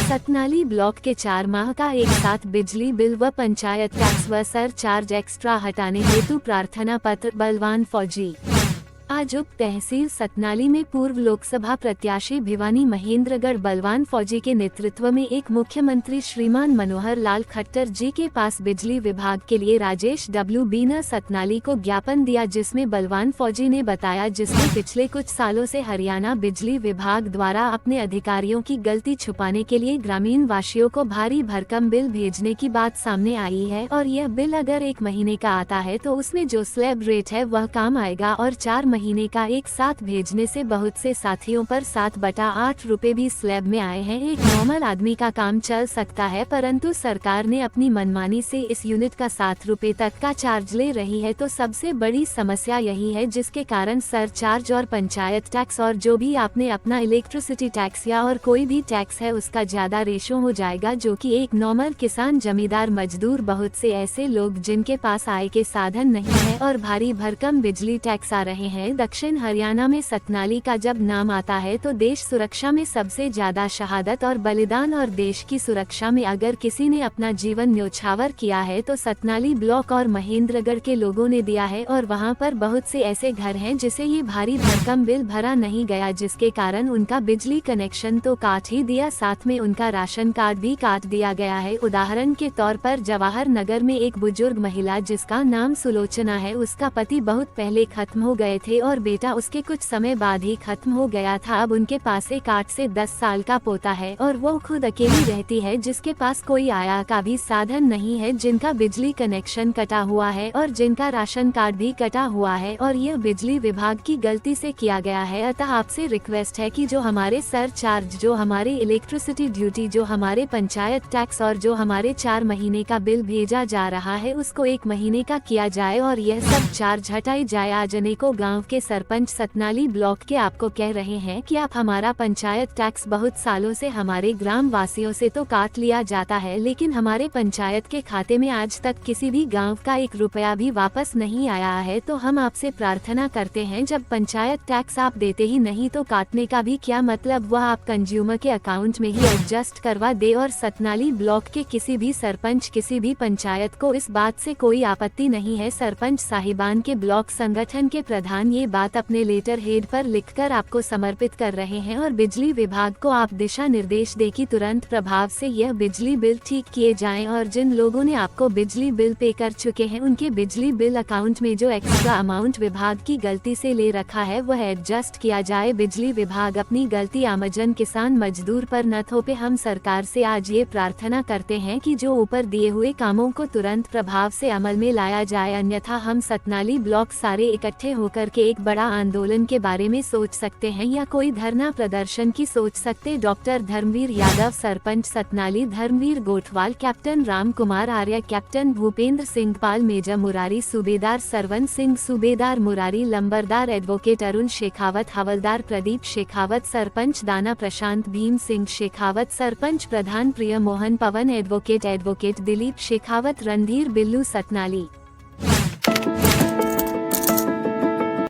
Satnali block के 4 माह का एक साथ बिजली बिल व पंचायत टैक्स व सरचार्ज एक्स्ट्रा हटाने हेतु प्रार्थना पत्र बलवान फौजी। आज उप तहसील सतनाली में पूर्व लोकसभा प्रत्याशी भिवानी महेंद्रगढ़ बलवान फौजी के नेतृत्व में एक मुख्यमंत्री श्रीमान मनोहर लाल खट्टर जी के पास बिजली विभाग के लिए राजेश डब्ल्यू बीना सतनाली को ज्ञापन दिया, जिसमें बलवान फौजी ने बताया जिसमें पिछले कुछ सालों से हरियाणा बिजली विभाग द्वारा अपने अधिकारियों की गलती छुपाने के लिए ग्रामीण वासियों को भारी भरकम बिल भेजने की बात सामने आई है और यह बिल अगर 1 महीने का आता है तो उसमें जो स्लैब रेट है वह काम आएगा और 4 महीने का एक साथ भेजने से बहुत से साथियों पर 7/8 रुपए भी स्लैब में आए हैं। एक नॉर्मल आदमी का काम चल सकता है, परंतु सरकार ने अपनी मनमानी से इस यूनिट का 7 रुपए तक का चार्ज ले रही है। तो सबसे बड़ी समस्या यही है, जिसके कारण सरचार्ज और पंचायत टैक्स और जो भी आपने अपना इलेक्ट्रिसिटी टैक्स या और कोई भी टैक्स है उसका ज्यादा रेशो हो जाएगा, जो कि एक नॉर्मल किसान, जमींदार, मजदूर, बहुत से ऐसे लोग जिनके पास आय के साधन नहीं है और भारी भरकम बिजली टैक्स आ रहे हैं। दक्षिण हरियाणा में सतनाली का जब नाम आता है तो देश सुरक्षा में सबसे ज्यादा शहादत और बलिदान और देश की सुरक्षा में अगर किसी ने अपना जीवन न्योछावर किया है तो सतनाली ब्लॉक और महेंद्रगढ़ के लोगों ने दिया है। और वहां पर बहुत से ऐसे घर हैं जिसे ये भारी भरकम बिल भरा नहीं गया, जिसके कारण उनका बिजली कनेक्शन तो काट ही दिया, साथ में उनका राशन कार्ड भी काट दिया गया है। उदाहरण के तौर पर जवाहर नगर में एक बुजुर्ग महिला जिसका नाम सुलोचना है, उसका पति बहुत पहले खत्म हो गए थे और बेटा उसके कुछ समय बाद ही खत्म हो गया था। अब उनके पास एक 8 से 10 साल का पोता है और वो खुद अकेली रहती है, जिसके पास कोई आय का भी साधन नहीं है, जिनका बिजली कनेक्शन कटा हुआ है और जिनका राशन कार्ड भी कटा हुआ है और यह बिजली विभाग की गलती से किया गया है। अतः आपसे रिक्वेस्ट है कि जो हमारे सरचार्ज, जो हमारे इलेक्ट्रिसिटी ड्यूटी, जो हमारे पंचायत टैक्स और जो हमारे 4 महीने का बिल भेजा जा रहा है उसको 1 महीने का किया जाए और यह सब चार्ज हटाई जाए। आज अनेकों गाँव के सरपंच सतनाली ब्लॉक के आपको कह रहे हैं कि आप हमारा पंचायत टैक्स बहुत सालों से हमारे ग्राम वासियों से तो काट लिया जाता है, लेकिन हमारे पंचायत के खाते में आज तक किसी भी गांव का 1 रुपया भी वापस नहीं आया है। तो हम आपसे प्रार्थना करते हैं, जब पंचायत टैक्स आप देते ही नहीं तो काटने का भी क्या मतलब, वह आप कंज्यूमर के अकाउंट में ही एडजस्ट करवा दे। और सतनाली ब्लॉक के किसी भी सरपंच, किसी भी पंचायत को इस बात से कोई आपत्ति नहीं है। सरपंच साहिबान के ब्लॉक संगठन के प्रधान ये बात अपने लेटर हेड पर लिखकर आपको समर्पित कर रहे हैं और बिजली विभाग को आप दिशा निर्देश दे कि तुरंत प्रभाव से यह बिजली बिल ठीक किए जाएं और जिन लोगों ने आपको बिजली बिल पे कर चुके हैं उनके बिजली बिल अकाउंट में जो एक्स्ट्रा अमाउंट विभाग की गलती से ले रखा है वह एडजस्ट किया जाए। बिजली विभाग अपनी गलती आमजन, किसान, मजदूर पर न थोपे। हम सरकार से आज ये प्रार्थना करते हैं कि जो ऊपर दिए हुए कामों को तुरंत प्रभाव से अमल में लाया जाए, अन्यथा हम सतनाली ब्लॉक सारे इकट्ठे होकर के एक बड़ा आंदोलन के बारे में सोच सकते हैं या कोई धरना प्रदर्शन की सोच सकते। डॉक्टर धर्मवीर यादव, सरपंच सतनाली, धर्मवीर गोठवाल, कैप्टन राम कुमार आर्य, कैप्टन भूपेंद्र सिंह पाल, मेजर मुरारी, सूबेदार सरवन सिंह, सूबेदार मुरारी, लंबरदार एडवोकेट अरुण शेखावत, हवलदार प्रदीप शेखावत, सरपंच दाना प्रशांत भीम सिंह शेखावत, सरपंच प्रधान प्रिय मोहन पवन, एडवोकेट दिलीप शेखावत, रणधीर बिल्लू, सतनाली।